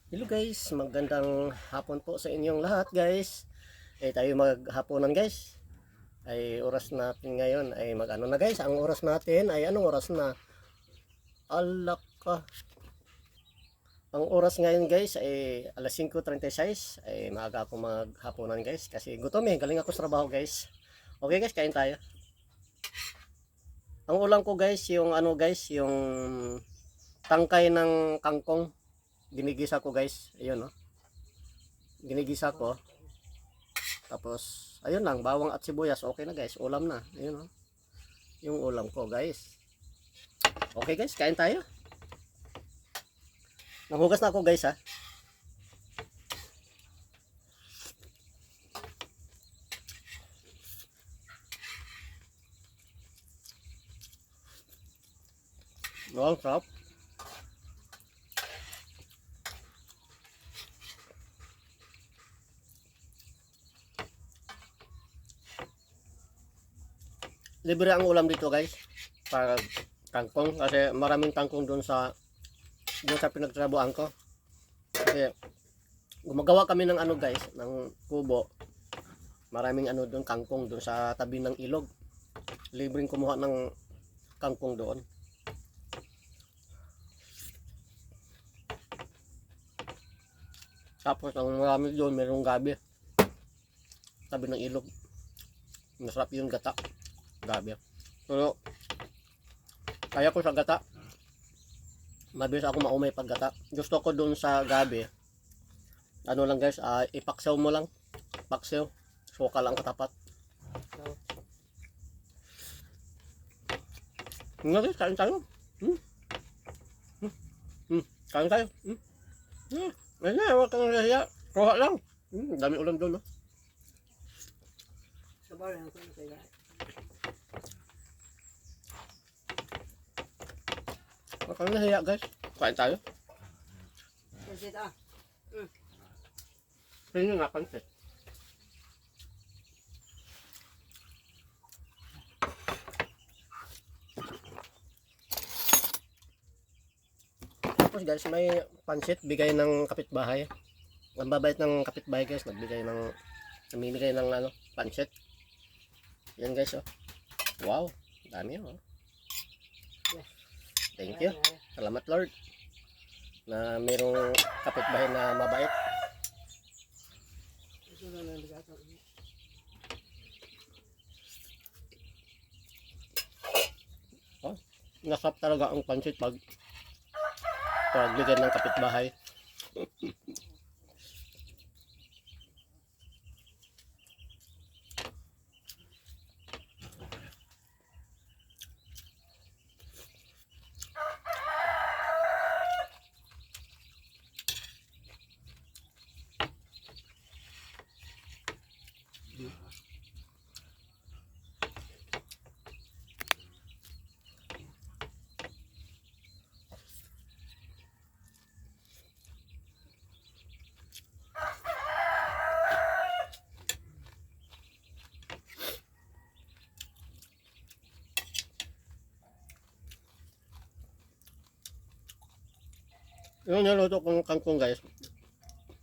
Hello guys, magandang hapon po sa inyong lahat guys. Tayo maghaponan guys. Oras natin ngayon ay mag-ano na guys. Ang oras natin ay anong oras na? Alak ka. Ang oras ngayon guys ay alas 5:36. Maaga ako maghaponan guys kasi gutom galing ako sa trabaho guys. Okay guys, kain tayo. Ang ulam ko guys, yung ano guys, yung tangkay ng kangkong. Ginigisa ko guys. Ayun no. Ginigisa ko. Tapos, ayun lang, bawang at sibuyas. Okay na guys, ulam na. Ayun o. Yung ulam ko guys. Okay guys, kain tayo. Nanghugas na ako guys ha. Wow, sarap. Libre ang ulam dito guys. Para kangkong kasi maraming kangkong doon sa pinagtrabuhan ko. Kasi gumagawa kami ng ano guys, ng kubo. Maraming ano doon kangkong doon sa tabi ng ilog. Libreng kumuha ng kangkong doon. Tapos ang marami doon, merong gabi. Tabi ng ilog. Masarap yung gata. Gabi. Pero kaya ko sa gata. Mabilis ako maumay pag gata. Gusto ko doon sa gabi. Ano lang guys, ipaksaw mo lang. Paksaw. Suka lang katapat. Nga guys, kain tayo. Kain tayo. Ayun na, huwag kang nahiya. Kuha lang. Dami ulam doon no. Sabar yang kau saya. Huwag kang nahiya guys. Kain tayo. Pansit ah. Pwede nga pansit. Tapos guys, may pansit bigay ng kapitbahay. Ang babait ng kapitbahay guys, namimigay ng ano, pansit. Yan guys oh. Wow, dami oh. Thank you. Salamat Lord. Na mayroong kapitbahay na mabait. Itu na lang bigat. Oh, nasarap talaga ang pansit pag bigyan ng kapitbahay. Yung niluto kong kangkong guys,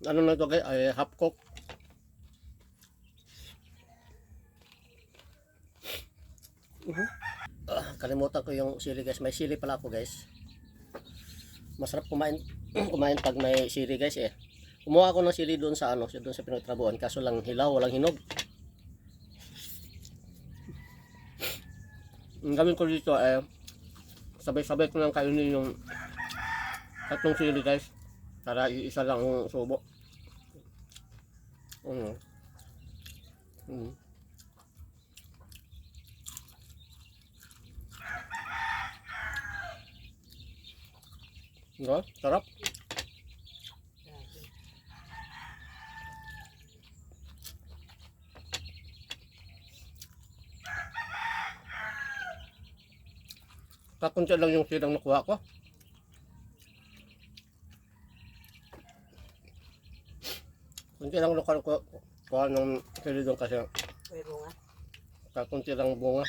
ano na to guys, ay half cook. Kalimutan ko yung sili guys, may sili pala ako guys. Masarap kumain kumain pag may sili guys eh. Kumuha ako ng sili doon sa ano, doon sa pinagtrabuhan, kaso lang hilaw, walang hinog. Ang gawin ko dito eh, sabay-sabay ko lang kainin yung tatlong sili guys, para isa lang ang subo. Diba? Sarap. Kakunti lang yung silang nakuha ko. Kunti lang nakuha ko ng sili doon kasi Pero nga. kakunti lang bunga.